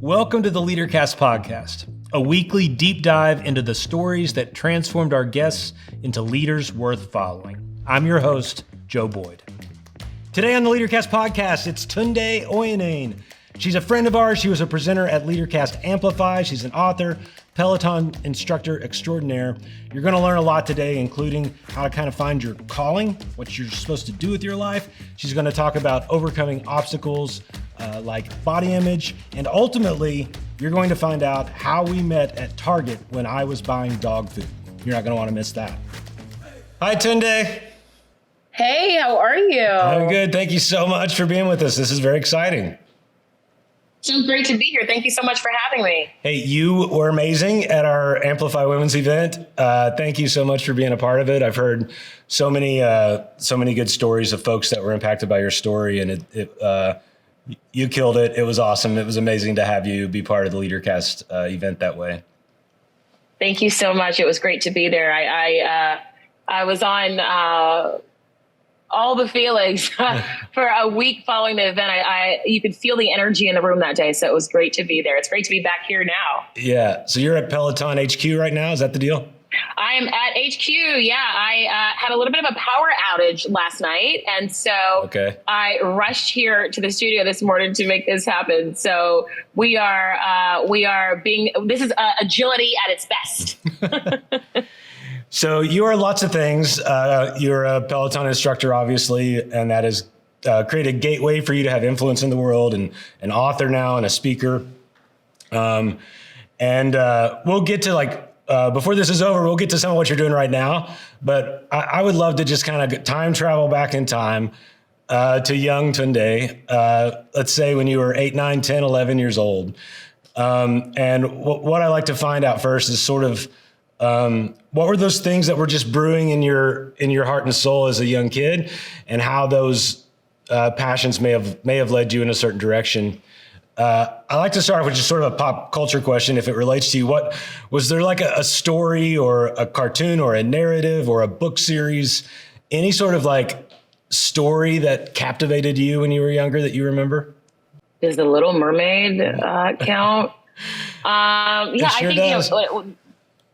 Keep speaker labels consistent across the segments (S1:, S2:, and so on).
S1: Welcome to the Leadercast podcast, a weekly deep dive into the stories that transformed our guests into leaders worth following. I'm your host, Joe Boyd. Today on the Leadercast podcast, it's Tunde Oyeneyin. She's a friend of ours. She was a presenter at Leadercast Amplify. She's an author, Peloton instructor extraordinaire. You're going to learn a lot today, including how to kind of find your calling, what you're supposed to do with your life. She's going to talk about overcoming obstacles like body image. And ultimately, you're going to find out how we met at Target when I was buying dog food. You're not going to want to miss that. Hi, Tunde.
S2: Hey, how are you?
S1: I'm good. Thank you so much for being with us. This is very exciting.
S2: So great to be here. Thank you so much for having me.
S1: Hey, you were amazing at our Amplify Women's event. Thank you so much for being a part of it. I've heard so many good stories of folks that were impacted by your story, and you killed it. It was awesome. It was amazing to have you be part of the Leadercast event that way.
S2: Thank you so much. It was great to be there. I was on all the feelings for a week following the event. You could feel the energy in the room that day. So it was great to be there. It's great to be back here now.
S1: Yeah. So you're at Peloton HQ right now. Is that the deal?
S2: I am at HQ. Yeah. I had a little bit of a power outage last night. And so I rushed here to the studio this morning to make this happen. So this is agility at its best.
S1: So you are lots of things. You're a Peloton instructor, obviously, and that has created a gateway for you to have influence in the world, and an author now and a speaker. We'll get to before this is over, we'll get to some of what you're doing right now. But I would love to just kind of time travel back in time to young Tunde. Let's say when you were 8, 9, 10, 11 years old. And what I like to find out first is sort of, what were those things that were just brewing in your heart and soul as a young kid, and how those passions may have led you in a certain direction? I like to start with just sort of a pop culture question, if it relates to you. What was there, like a story or a cartoon or a narrative or a book series, any sort of like story that captivated you when you were younger that you remember?
S2: Does The Little Mermaid count? Yeah,
S1: sure
S2: I think
S1: does.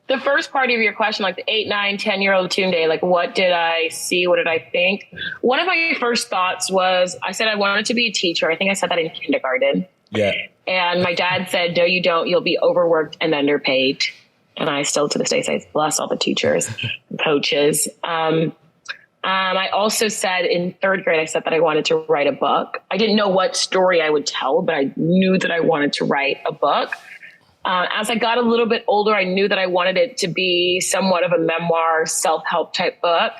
S2: The first part of your question, like the 8, 9, 10-year-old Tunde, like what did I see? What did I think? One of my first thoughts was, I said I wanted to be a teacher. I think I said that in kindergarten.
S1: Yeah. And
S2: my dad said, no, you don't. You'll be overworked and underpaid. And I still to this day say, bless all the teachers and coaches. I also said in 3rd grade, I said that I wanted to write a book. I didn't know what story I would tell, but I knew that I wanted to write a book. As I got a little bit older, I knew that I wanted it to be somewhat of a memoir, self-help type book.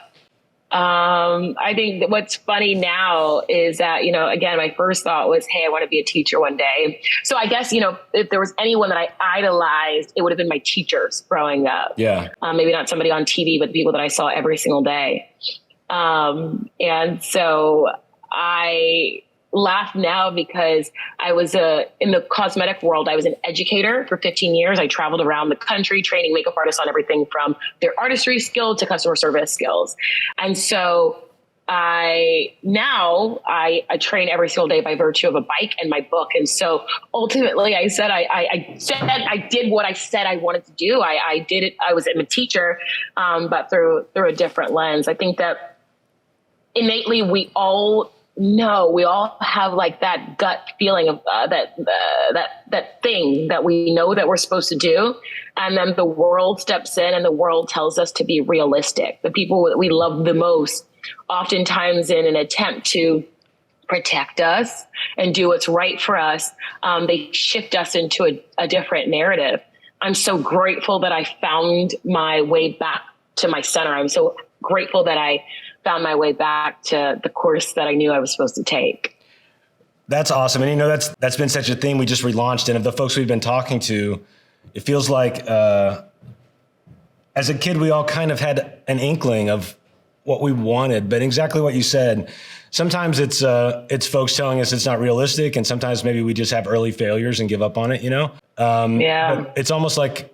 S2: I think that what's funny now is that, again, my first thought was, hey, I want to be a teacher one day. So I guess, if there was anyone that I idolized, it would have been my teachers growing up.
S1: Yeah.
S2: Maybe not somebody on TV, but the people that I saw every single day. And so I laugh now because I was in the cosmetic world. I was an educator for 15 years. I traveled around the country training makeup artists on everything from their artistry skill to customer service skills. And so I train every single day by virtue of a bike and my book. And so ultimately I said, I did what I said I wanted to do. I did it. I was a teacher, but through a different lens. I think that innately we all have like that gut feeling of that thing that we know that we're supposed to do. And then the world steps in and the world tells us to be realistic. The people that we love the most, oftentimes in an attempt to protect us and do what's right for us, they shift us into a different narrative. I'm so grateful that I found my way back to my center. I'm so grateful that I found my way back to the course that I knew I was supposed to take.
S1: That's awesome. And that's been such a theme we just relaunched. And of the folks we've been talking to, it feels like as a kid, we all kind of had an inkling of what we wanted, but exactly what you said. Sometimes it's folks telling us it's not realistic, and sometimes maybe we just have early failures and give up on it, But it's almost like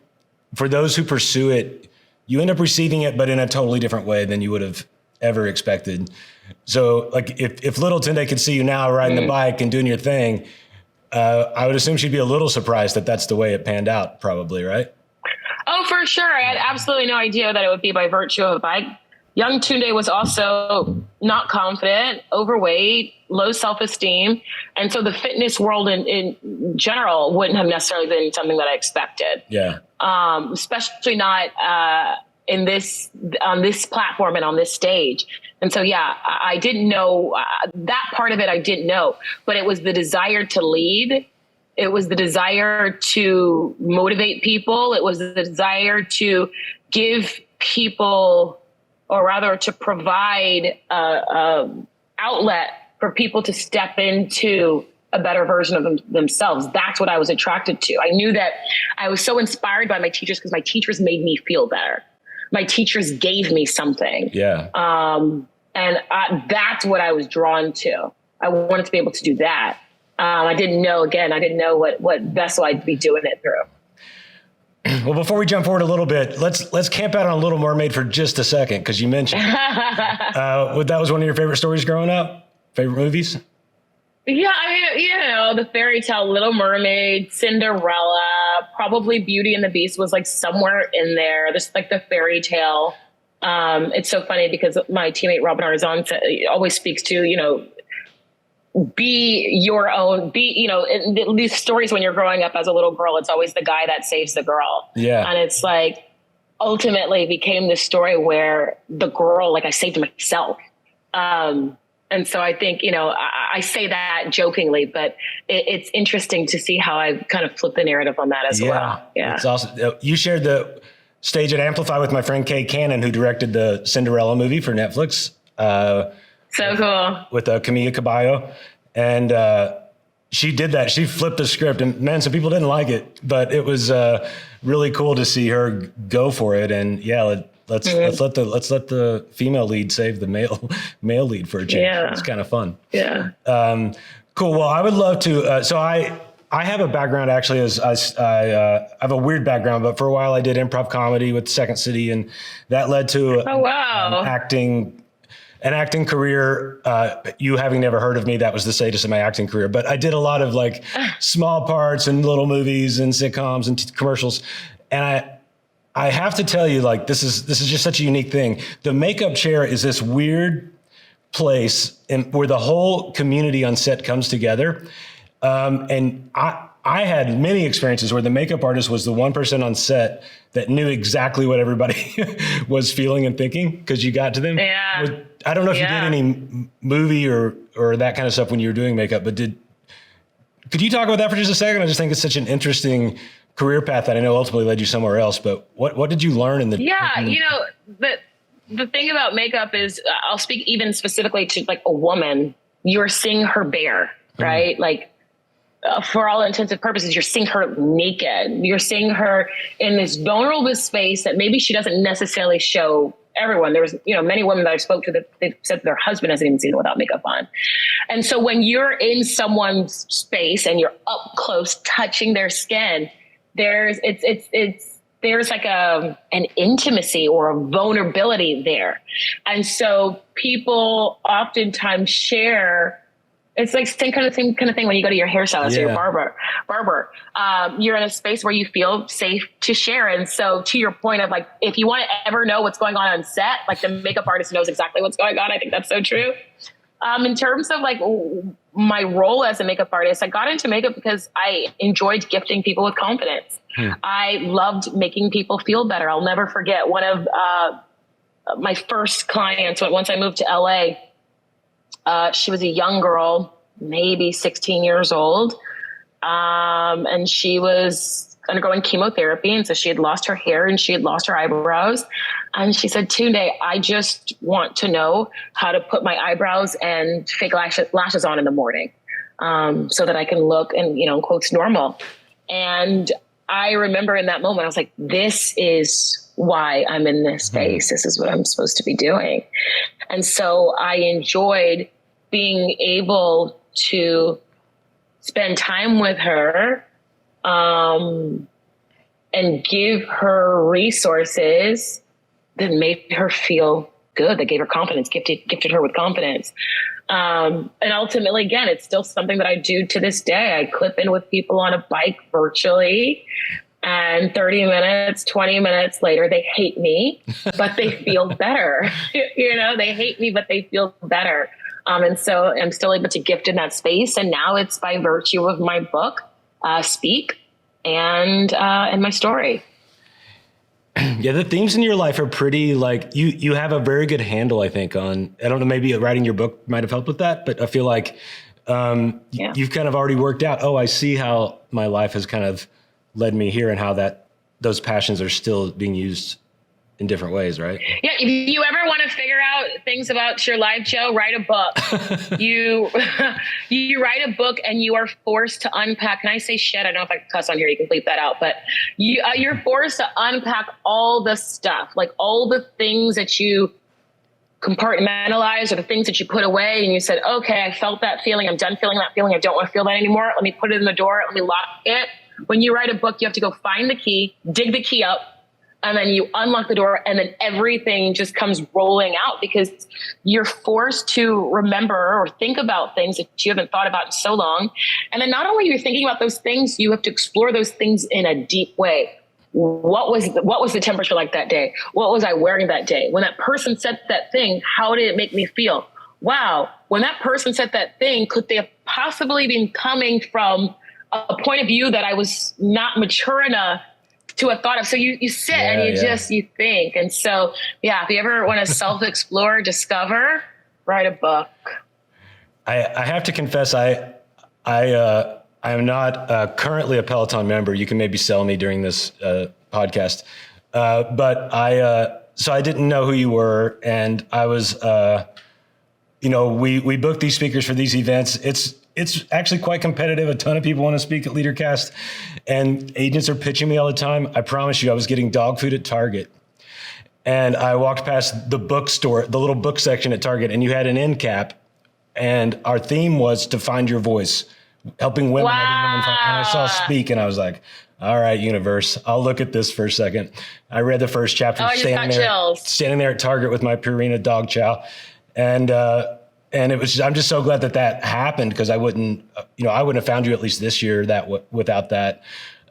S1: for those who pursue it, you end up receiving it, but in a totally different way than you would have ever expected. So like if little Tunde could see you now riding the bike and doing your thing, I would assume she'd be a little surprised that that's the way it panned out, probably, right?
S2: Oh, for sure. I had absolutely no idea that it would be by virtue of a bike. Young Tunde was also not confident, overweight, low self-esteem. And so the fitness world in general wouldn't have necessarily been something that I expected.
S1: Yeah.
S2: Especially not on this platform and on this stage. And so, yeah, I didn't know that part of it. I didn't know, but it was the desire to lead. It was the desire to motivate people. It was the desire to give people, or rather to provide outlet for people to step into a better version of themselves. That's what I was attracted to. I knew that I was so inspired by my teachers because my teachers made me feel better. My teachers gave me something.
S1: Yeah.
S2: That's what I was drawn to. I wanted to be able to do that. I didn't know what vessel I'd be doing it through.
S1: Well, before we jump forward a little bit, let's camp out on Little Mermaid for just a second, because you mentioned that was one of your favorite stories growing up, favorite movies.
S2: Yeah, I mean, the fairy tale, Little Mermaid, Cinderella, probably Beauty and the Beast was like somewhere in there. There's like the fairy tale. It's so funny because my teammate Robin Arzon always speaks to, be your own, in these stories when you're growing up as a little girl, it's always the guy that saves the girl.
S1: Yeah.
S2: And it's like, ultimately became this story where the girl, like I saved myself. And so I think, I say that jokingly, but it's interesting to see how I kind of flip the narrative on that as well. Yeah.
S1: It's awesome. You shared the stage at Amplify with my friend Kay Cannon, who directed the Cinderella movie for Netflix.
S2: So cool.
S1: With Camila Cabello. And she did that. She flipped the script, and man, some people didn't like it, but it was really cool to see her go for it. And yeah, let's let the female lead save the male lead for a change. Yeah. It's kind of fun.
S2: Yeah.
S1: Cool. Well, I would love to. So I have a background actually I have a weird background, but for a while I did improv comedy with Second City, and that led to an acting career. You having never heard of me, that was the status of my acting career. But I did a lot of like small parts in little movies and sitcoms and commercials. And I have to tell you, like, this is just such a unique thing. The makeup chair is this weird place where the whole community on set comes together. And I had many experiences where the makeup artist was the one person on set that knew exactly what everybody was feeling and thinking, because you got to them.
S2: Yeah.
S1: I don't know if you did any movie or that kind of stuff when you were doing makeup, but could you talk about that for just a second? I just think it's such an interesting career path that I know ultimately led you somewhere else, but what did you learn in the...
S2: Yeah, the thing about makeup is, I'll speak even specifically to like a woman, you're seeing her bare, right? Like, for all intents and purposes, you're seeing her naked. You're seeing her in this vulnerable space that maybe she doesn't necessarily show everyone. There was, many women that I spoke to that they've said their husband hasn't even seen it without makeup on. And so when you're in someone's space and you're up close touching their skin, there's like an intimacy or a vulnerability there. And so people oftentimes share. It's like same kind of thing when you go to your hairstylist or your barber. You're in a space where you feel safe to share. And so to your point of like, if you want to ever know what's going on set, like the makeup artist knows exactly what's going on. I think that's so true. In terms of like my role as a makeup artist, I got into makeup because I enjoyed gifting people with confidence. I loved making people feel better. I'll never forget one of my first clients once I moved to LA. She was a young girl, maybe 16 years old. And she was undergoing chemotherapy. And so she had lost her hair and she had lost her eyebrows. And she said, Tunde, I just want to know how to put my eyebrows and fake lashes on in the morning, so that I can look and, in quotes, normal. And I remember in that moment, I was like, this is why I'm in this space. This is what I'm supposed to be doing. And so I enjoyed being able to spend time with her, and give her resources that made her feel good, that gave her confidence, gifted her with confidence. And ultimately, again, it's still something that I do to this day. I clip in with people on a bike virtually, and 30 minutes, 20 minutes later, they hate me, but they feel better. They hate me, but they feel better. And so I'm still able to gift in that space. And now it's by virtue of my book, Speak, and my story.
S1: Yeah, the themes in your life are pretty, like, you have a very good handle, I think, on, I don't know, maybe writing your book might have helped with that, but I feel like you've kind of already worked out, I see how my life has kind of led me here and how those passions are still being used in different ways, right? Yeah.
S2: If you ever want to figure out things about your life, Joe, write a book. you write a book and you are forced to unpack. Can I say shit? I don't know if I can cuss on here. You can bleep that out. But you're forced to unpack all the stuff, like all the things that you compartmentalize or the things that you put away. And you said, okay, I felt that feeling. I'm done feeling that feeling. I don't want to feel that anymore. Let me put it in the door. Let me lock it. When you write a book, you have to go find the key, dig the key up, and then you unlock the door, and then everything just comes rolling out because you're forced to remember or think about things that you haven't thought about in so long. And then not only are you thinking about those things, you have to explore those things in a deep way. What was the temperature like that day? What was I wearing that day? When that person said that thing, how did it make me feel? Wow, when that person said that thing, could they have possibly been coming from a point of view that I was not mature enough to have thought of? So you sit and you think. And so, if you ever want to self-explore, discover, write a book.
S1: I have to confess, I am not currently a Peloton member. You can maybe sell me during this podcast. But I didn't know who you were. And I was, we book these speakers for these events. It's actually quite competitive. A ton of people want to speak at Leadercast, and agents are pitching me all the time. I promise you, I was getting dog food at Target, and I walked past the bookstore, the little book section at Target, and you had an end cap, and our theme was to find your voice, helping women.
S2: Wow.
S1: And I saw Speak, and I was like, all right, universe, I'll look at this for a second. I read the first chapter, standing there at Target with my Purina dog chow, and it was, I'm just so glad that happened, because I wouldn't have found you at least this year without that.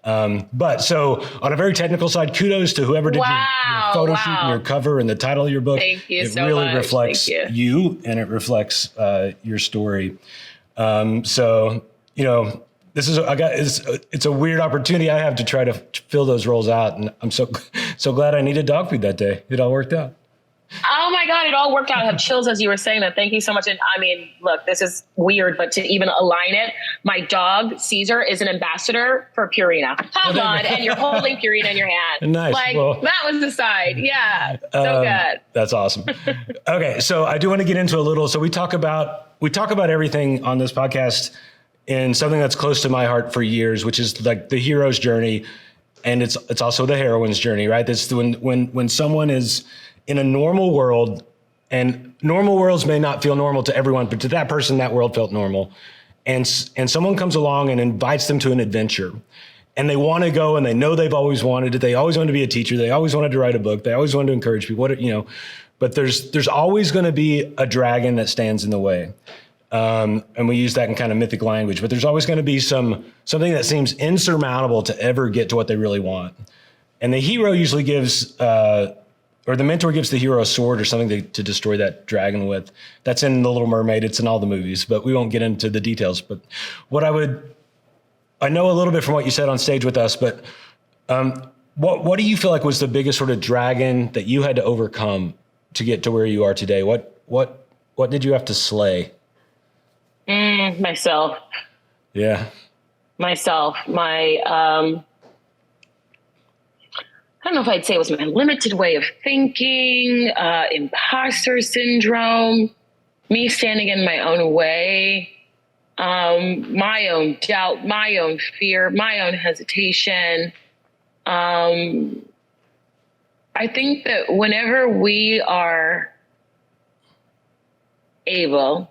S1: But so on a very technical side, kudos to whoever did your photo shoot and your cover and the title of your book.
S2: Thank you so much.
S1: It really reflects you, and it reflects your story. So, it's a weird opportunity I have to try to fill those roles out. And I'm so glad I needed dog food that day. It all worked out.
S2: Oh my God, it all worked out. I have chills as you were saying that. Thank you so much. And I mean, look, this is weird, but to even align it, my dog, Caesar, is an ambassador for Purina. Come on, and you're holding Purina in your hand.
S1: Nice.
S2: That was the side. Yeah, so good.
S1: That's awesome. Okay, so I do want to get into a little, so we talk about everything on this podcast in something that's close to my heart for years, which is like the hero's journey. And it's also the heroine's journey, right? That's when someone is in a normal world, and normal worlds may not feel normal to everyone, but to that person, that world felt normal. And someone comes along and invites them to an adventure, and they want to go, and they know they've always wanted it. They always wanted to be a teacher. They always wanted to write a book. They always wanted to encourage people, but there's always going to be a dragon that stands in the way. And we use that in kind of mythic language, but there's always going to be something that seems insurmountable to ever get to what they really want. And the hero usually gives, or the mentor gives the hero a sword or something to destroy that dragon with. That's in The Little Mermaid. It's in all the movies, but we won't get into the details. But I know a little bit from what you said on stage with us, but what do you feel like was the biggest sort of dragon that you had to overcome to get to where you are today? What did you have to slay?
S2: Myself.
S1: Yeah.
S2: Myself. I don't know if I'd say it was my limited way of thinking, imposter syndrome, me standing in my own way, my own doubt, my own fear, my own hesitation. I think that whenever we are able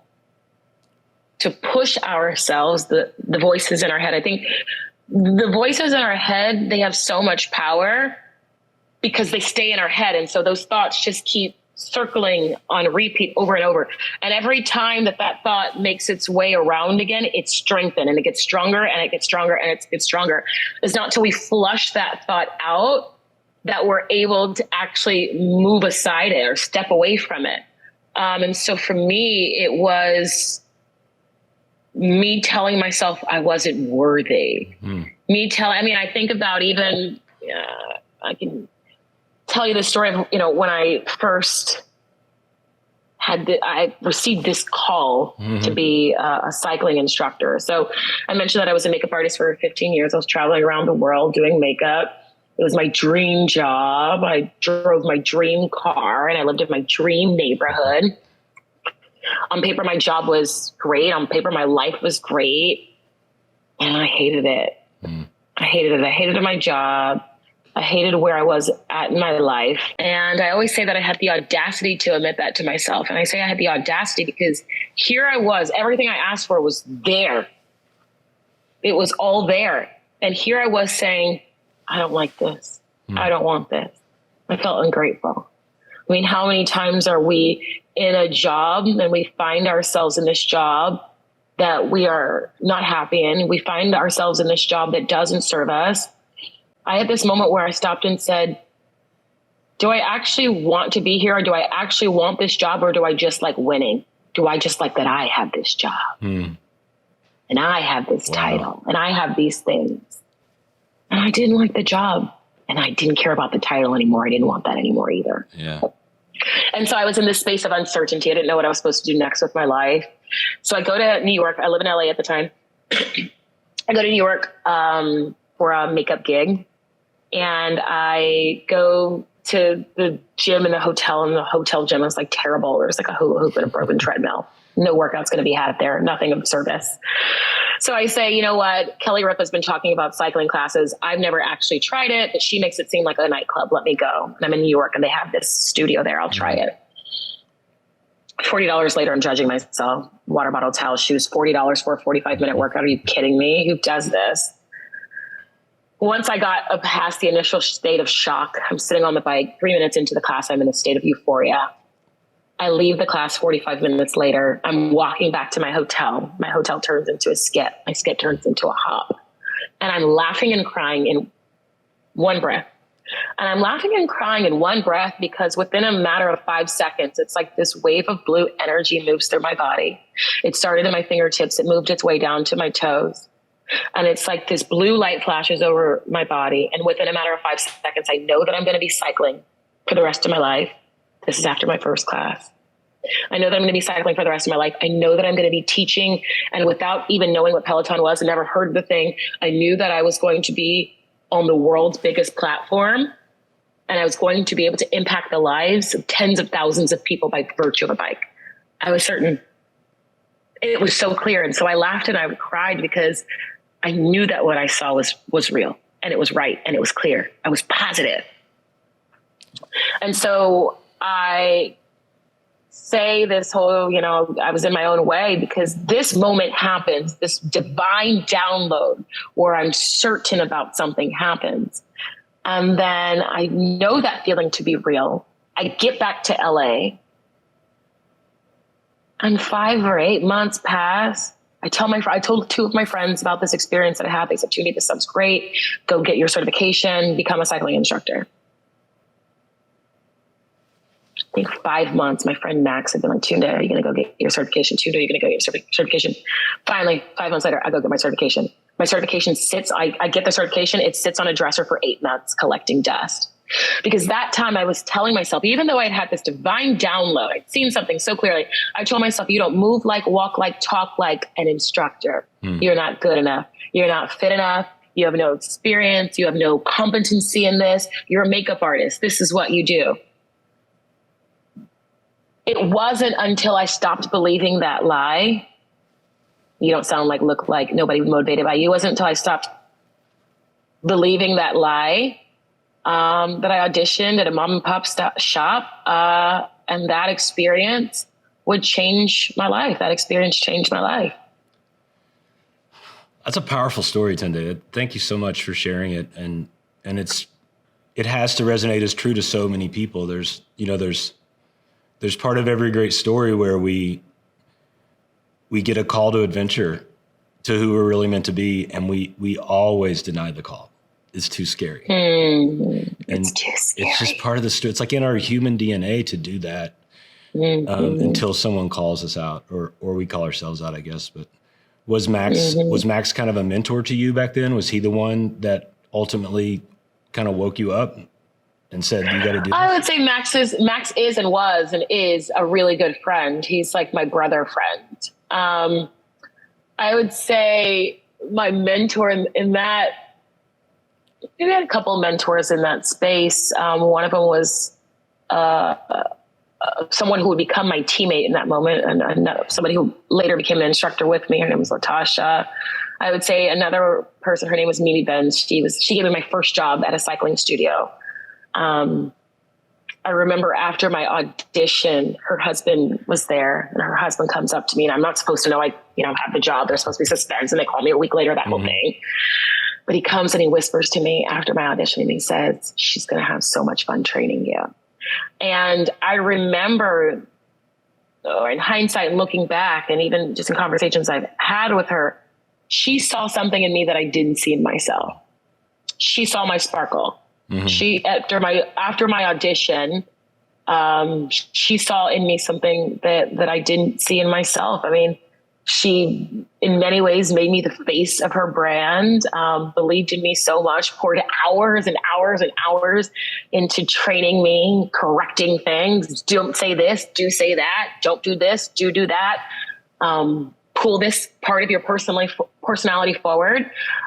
S2: to push ourselves, the voices in our head, I think the voices in our head, they have so much power because they stay in our head. And so those thoughts just keep circling on repeat over and over. And every time that thought makes its way around again, it's strengthened and it gets stronger and it gets stronger and it gets stronger. It's not until we flush that thought out that we're able to actually move aside it or step away from it. And so for me, it was me telling myself I wasn't worthy. I think about even, I can tell you the story of, when I first I received this call to be a cycling instructor. So I mentioned that I was a makeup artist for 15 years. I was traveling around the world doing makeup. It was my dream job. I drove my dream car and I lived in my dream neighborhood. On paper, my job was great. On paper, my life was great. And I hated it. I hated it. I hated my job. I hated where I was at in my life. And I always say that I had the audacity to admit that to myself. And I say I had the audacity because here I was, everything I asked for was there. It was all there. And here I was saying, I don't like this. I don't want this. I felt ungrateful. I mean, how many times are we in a job and we find ourselves in this job that we are not happy in? We find ourselves in this job that doesn't serve us. I had this moment where I stopped and said, do I actually want to be here? Or do I actually want this job? Or do I just like winning? Do I just like that I have this job? And I have this title and I have these things? And I didn't like the job and I didn't care about the title anymore. I didn't want that anymore either.
S3: Yeah.
S2: And so I was in this space of uncertainty. I didn't know what I was supposed to do next with my life. So I go to New York. I live in LA at the time. I go to New York for a makeup gig. And I go to the gym in the hotel, and the hotel gym was like terrible. There's like a hula hoop and a broken treadmill. No workout's going to be had there. Nothing of service. So I say, you know what? Kelly Ripa's been talking about cycling classes. I've never actually tried it, but she makes it seem like a nightclub. Let me go. And I'm in New York and they have this studio there. I'll try it. $40 later, I'm judging myself. Water bottle, towel, shoes, $40 for a 45-minute workout. Are you kidding me? Who does this? Once I got past the initial state of shock, I'm sitting on the bike. 3 minutes into the class, I'm in a state of euphoria. I leave the class 45 minutes later. I'm walking back to my hotel. My hotel turns into a skip. My skip turns into a hop. And I'm laughing and crying in one breath. And I'm laughing and crying in one breath because within a matter of 5 seconds, it's like this wave of blue energy moves through my body. It started in my fingertips. It moved its way down to my toes. And it's like this blue light flashes over my body. And within a matter of 5 seconds, I know that I'm going to be cycling for the rest of my life. This is after my first class. I know that I'm going to be cycling for the rest of my life. I know that I'm going to be teaching. And without even knowing what Peloton was, I never heard the thing. I knew that I was going to be on the world's biggest platform. And I was going to be able to impact the lives of tens of thousands of people by virtue of a bike. I was certain. It was so clear. And so I laughed and I cried because I knew that what I saw was real and it was right and it was clear. I was positive. And so I say this whole, I was in my own way because this moment happens, this divine download where I'm certain about something happens. And then I know that feeling to be real. I get back to LA and 5 or 8 months pass. I told 2 of my friends about this experience that I had. They said, Tunde, this sounds great. Go get your certification, become a cycling instructor. I think 5 months, my friend Max had been like, Tunde, are you going to go get your certification? Tunde, are you going to go get your certification? Finally, 5 months later, I go get my certification. My certification sits, I get the certification. It sits on a dresser for 8 months collecting dust. Because that time I was telling myself, even though I'd had this divine download, I'd seen something so clearly, I told myself, you don't move like, walk like, talk like an instructor. You're not good enough. You're not fit enough. You have no experience. You have no competency in this. You're a makeup artist. This is what you do. It wasn't until I stopped believing that lie. You don't sound like, look like, nobody motivated by you. It wasn't until I stopped believing that lie that I auditioned at a mom and pop shop. And that experience would change my life. That experience changed my life.
S1: That's a powerful story, Tunde. Thank you so much for sharing it. And it has to resonate as true to so many people. There's there's part of every great story where we get a call to adventure to who we're really meant to be. And we always deny the call. It's too scary.
S2: It's too scary.
S1: It's just part of the story. It's like in our human DNA to do that until someone calls us out or we call ourselves out, I guess. But was Max kind of a mentor to you back then? Was he the one that ultimately kind of woke you up and said, you got to do this?
S2: I would say Max is and was and is a really good friend. He's like my brother friend. I would say my mentor in that, we had a couple of mentors in that space. One of them was someone who would become my teammate in that moment, and somebody who later became an instructor with me. Her name was Latasha. I would say another person, her name was Mimi Benz. She gave me my first job at a cycling studio. I remember after my audition, her husband was there, and her husband comes up to me, and I'm not supposed to know I have the job. There's supposed to be suspense, and they call me a week later, that whole thing. But he comes and he whispers to me after my audition, and he says, she's going to have so much fun training you. And I remember, in hindsight, looking back, and even just in conversations I've had with her, she saw something in me that I didn't see in myself. She saw my sparkle. She, after my audition, she saw in me something that I didn't see in myself. I mean, she, in many ways, made me the face of her brand, believed in me so much, poured hours and hours and hours into training me, correcting things. Don't say this, do say that. Don't do this, do that. Pull this part of your personality forward.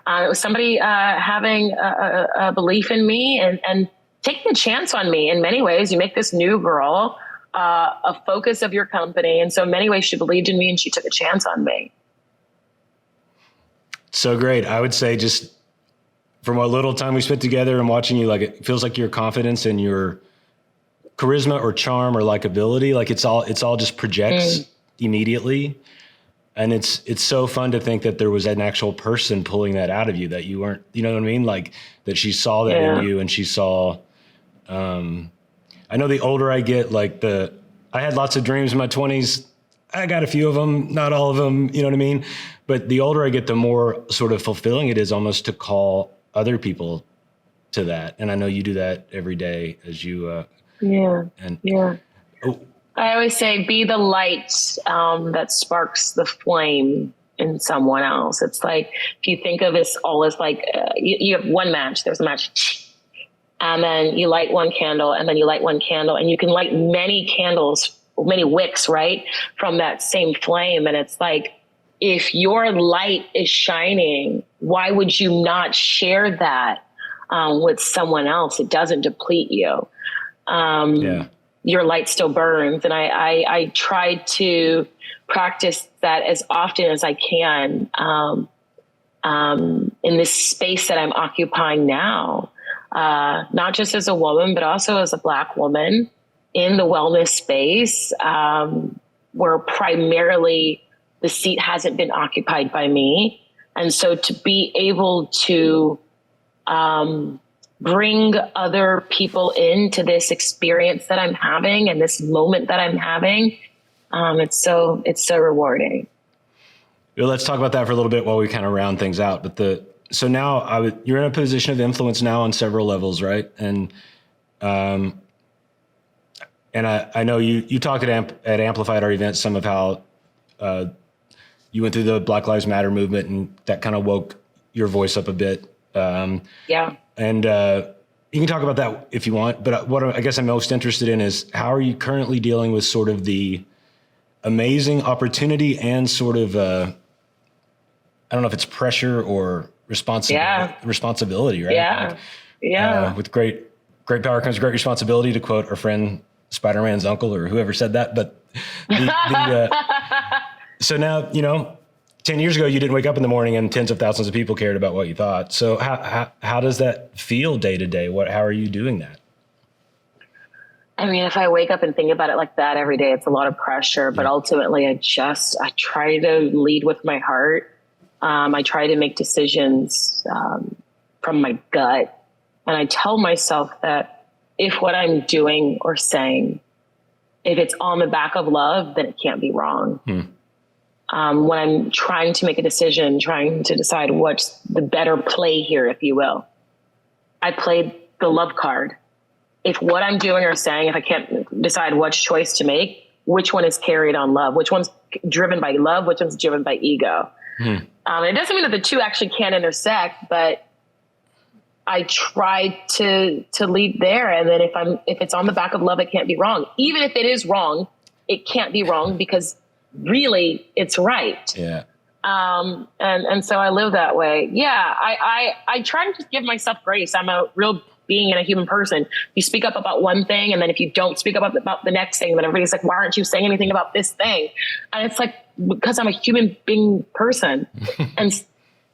S2: It was somebody having a belief in me and taking a chance on me. In many ways, you make this new girl a focus of your company. And so in many ways, she believed in me and she took a chance on me.
S1: So great. I would say just from what little time we spent together and watching you, like it feels like your confidence and your charisma or charm or likability, like it's all just projects immediately. And it's so fun to think that there was an actual person pulling that out of you, that you weren't, you know what I mean? Like that she saw that in you, and she saw, I know the older I get, like I had lots of dreams in my 20s. I got a few of them, not all of them, you know what I mean? But the older I get, the more sort of fulfilling it is almost to call other people to that. And I know you do that every day as you, I
S2: always say, be the light that sparks the flame in someone else. It's like, if you think of this all as like, you have one match, there's a match, and then you light one candle, and then you light one candle, and you can light many candles, many wicks, right, from that same flame. And it's like, if your light is shining, why would you not share that with someone else? It doesn't deplete you. Your light still burns. And I try to practice that as often as I can in this space that I'm occupying now, not just as a woman, but also as a Black woman in the wellness space, where primarily the seat hasn't been occupied by me. And so to be able to bring other people into this experience that I'm having and this moment that I'm having, it's so rewarding.
S1: Well, let's talk about that for a little bit while we kind of round things out. But so now you're in a position of influence now on several levels, right? And I know you talked at Amplify at our event some of how you went through the Black Lives Matter movement, and that kind of woke your voice up a bit. And you can talk about that if you want, but what I guess I'm most interested in is how are you currently dealing with sort of the amazing opportunity and sort of, I don't know if it's pressure or responsibility, right? With great power comes great responsibility, to quote our friend Spider-Man's uncle or whoever said that. But so now, 10 years ago, you didn't wake up in the morning and tens of thousands of people cared about what you thought. So how does that feel day to day? How are you doing that?
S2: I mean, if I wake up and think about it like that every day, it's a lot of pressure, but ultimately I try to lead with my heart. I try to make decisions from my gut. And I tell myself that if what I'm doing or saying If it's on the back of love, then it can't be wrong. When I'm trying to make a decision, trying to decide what's the better play here, if you will, I played the love card. If what I'm doing or saying, if I can't decide which choice to make, which one is carried on love, which one's driven by love, which one's driven by ego. It doesn't mean that the two actually can't intersect, but I try to lead there. And then if it's on the back of love, it can't be wrong. Even if it is wrong, it can't be wrong because really it's right.
S1: Yeah.
S2: And so I live that way. Yeah. I try to just give myself grace. I'm a real being and a human person. You speak up about one thing, and then if you don't speak up about the next thing, then everybody's like, why aren't you saying anything about this thing? And it's like, because I'm a human being person. And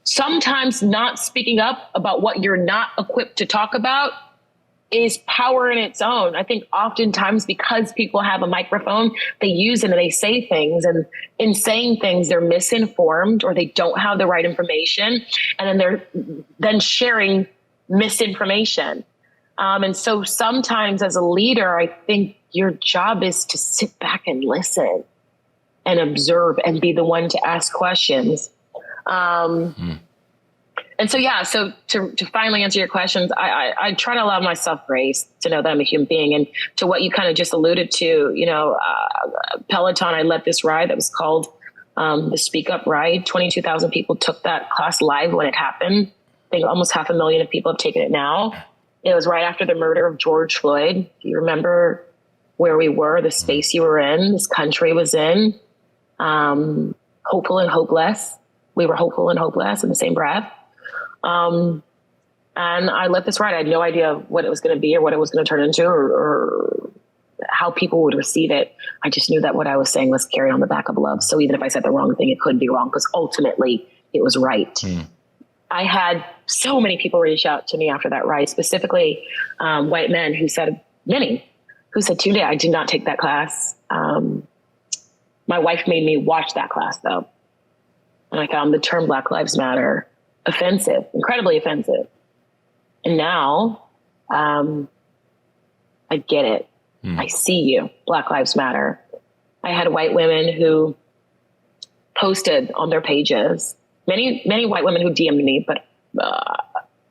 S2: sometimes not speaking up about what you're not equipped to talk about is power in its own. I think oftentimes because people have a microphone, they use it and they say things, and in saying things, they're misinformed or they don't have the right information. And then they're then sharing misinformation. And so sometimes as a leader, I think your job is to sit back and listen and observe and be the one to ask questions. And so, yeah, so to finally answer your questions, I try to allow myself grace to know that I'm a human being. And to what you kind of just alluded to, Peloton, I led this ride that was called the Speak Up Ride. 22,000 people took that class live when it happened. I think almost 500,000 people have taken it now. It was right after the murder of George Floyd. If you remember where we were, the space you were in, this country was in, hopeful and hopeless. We were hopeful and hopeless in the same breath. And I let this ride. I had no idea what it was going to be or what it was going to turn into or how people would receive it. I just knew that what I was saying was carried on the back of love. So even if I said the wrong thing, it could be wrong because ultimately it was right. I had so many people reach out to me after that ride, specifically white men who said, Tunde, I did not take that class. My wife made me watch that class though. And I found the term Black Lives Matter offensive, incredibly offensive. And now I get it. I see you. Black Lives Matter. I had white women who posted on their pages, many white women who DM'd me, but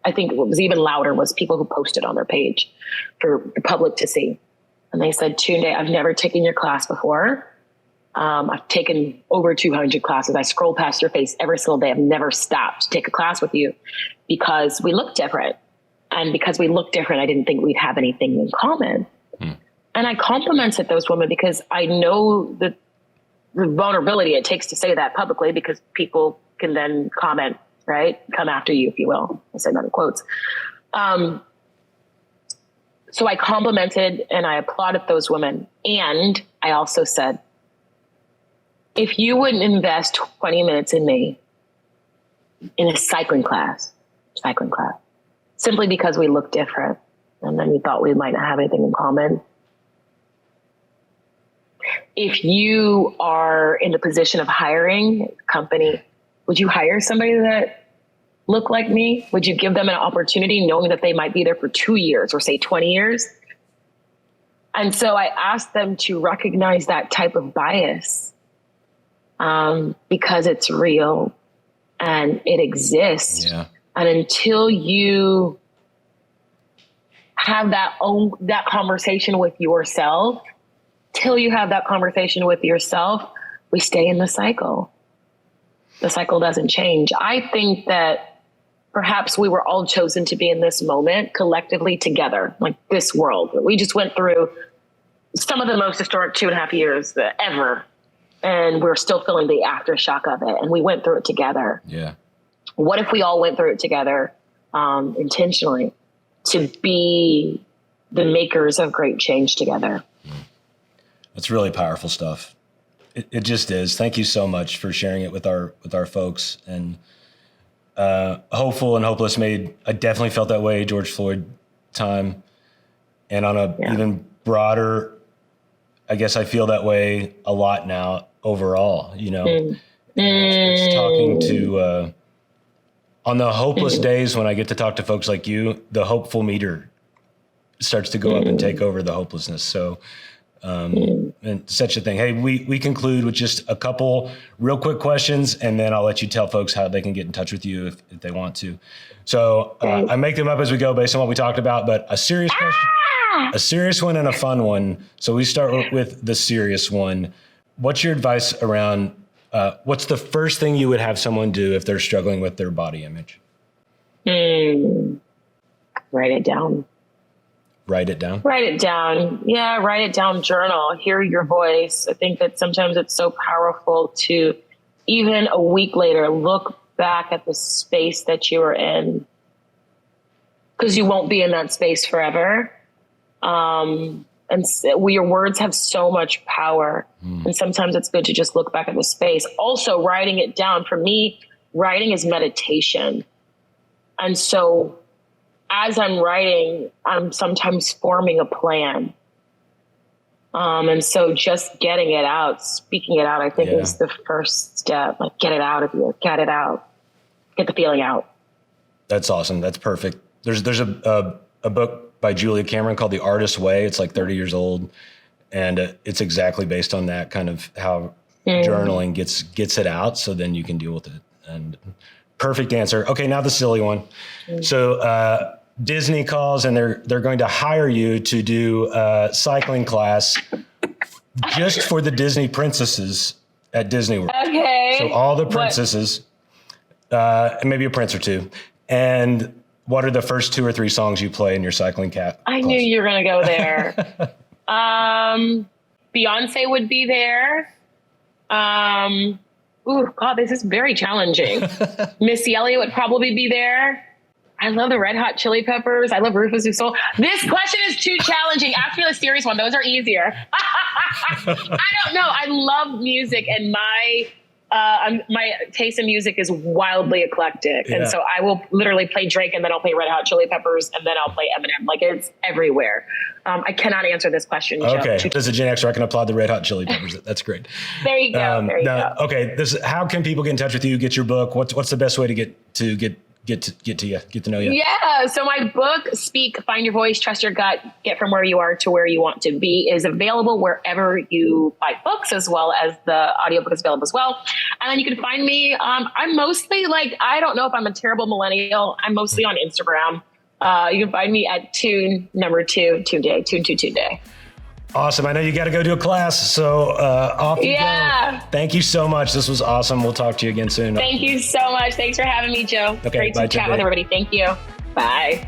S2: I think what was even louder was people who posted on their page for the public to see. And they said, Tunde, I've never taken your class before. I've taken over 200 classes. I scroll past your face every single day. I've never stopped to take a class with you because we look different. And because we look different, I didn't think we'd have anything in common. And I complimented those women because I know the vulnerability it takes to say that publicly because people can then comment, right? Come after you, if you will. I said that in quotes. So I complimented and I applauded those women. And I also said, if you wouldn't invest 20 minutes in me in a cycling class, simply because we look different and then you thought we might not have anything in common. If you are in the position of hiring a company, would you hire somebody that looked like me? Would you give them an opportunity knowing that they might be there for 2 years or say 20 years? And so I asked them to recognize that type of bias because it's real and it exists.
S1: Yeah.
S2: And until you have that conversation with yourself, we stay in the cycle. The cycle doesn't change. I think that perhaps we were all chosen to be in this moment collectively together, like this world. We just went through some of the most historic 2.5 years ever. And we're still feeling the aftershock of it. And we went through it together.
S1: Yeah.
S2: What if we all went through it together intentionally to be the makers of great change together?
S1: That's really powerful stuff. It just is. Thank you so much for sharing it with our folks. And Hopeful and Hopeless I definitely felt that way George Floyd time. And on a even broader, I guess I feel that way a lot now overall, It's talking to, on the hopeless days when I get to talk to folks like you, the hopeful meter starts to go up and take over the hopelessness. So And such a thing. Hey, we conclude with just a couple real quick questions, and then I'll let you tell folks how they can get in touch with you if they want to. So I make them up as we go based on what we talked about, but a serious question, a serious one and a fun one. So we start with the serious one. What's your advice around, what's the first thing you would have someone do if they're struggling with their body image?
S2: Write it down.
S1: Write it down?
S2: Write it down. Yeah, write it down, journal, hear your voice. I think that sometimes it's so powerful to, even a week later, look back at the space that you were in, because you won't be in that space forever. Your words have so much power. And sometimes it's good to just look back at the space. Also, writing it down. For me, writing is meditation. And so as I'm writing, I'm sometimes forming a plan. And so just getting it out, speaking it out, I think is the first step. Like, get it out of you, get it out, get the feeling out.
S1: That's awesome. That's perfect. There's a book by Julia Cameron called The Artist's Way. It's like 30 years old. And it's exactly based on that kind of how journaling gets it out. So then you can deal with it. And perfect answer. Okay. Now the silly one. So, Disney calls and they're going to hire you to do a cycling class just for the Disney princesses at Disney World.
S2: Okay.
S1: So all the princesses, and maybe a prince or two. And what are the first 2 or 3 songs you play in your cycling class?
S2: I knew you were going to go there. Beyonce would be there. Oh God, this is very challenging. Missy Elliott would probably be there. I love the Red Hot Chili Peppers. I love Rufus Du Sol. This question is too challenging. Ask me the serious one. Those are easier. I don't know. I love music, and my taste in music is wildly eclectic. And so I will literally play Drake, and then I'll play Red Hot Chili Peppers, and then I'll play Eminem. Like, it's everywhere. I cannot answer this question, Joe.
S1: Okay. As a Gen Xer, I can applaud the Red Hot Chili Peppers. That's great.
S2: There you go. There you go.
S1: Okay. How can people get in touch with you, get your book? What's the best way to get to you, get to know you?
S2: Yeah. So my book, Speak, Find Your Voice, Trust Your Gut, Get From Where You Are to Where You Want to Be, is available wherever you buy books, as well as the audiobook is available as well. And then you can find me. I'm mostly, like, I don't know if I'm a terrible millennial. I'm mostly on Instagram. You can find me at Tune Tunde.
S1: Awesome. I know you got to go do a class, so off you go. Thank you so much. This was awesome. We'll talk to you again soon.
S2: Thank you so much. Thanks for having me, Joe.
S1: Okay,
S2: Great to chat with everybody. Thank you. Bye.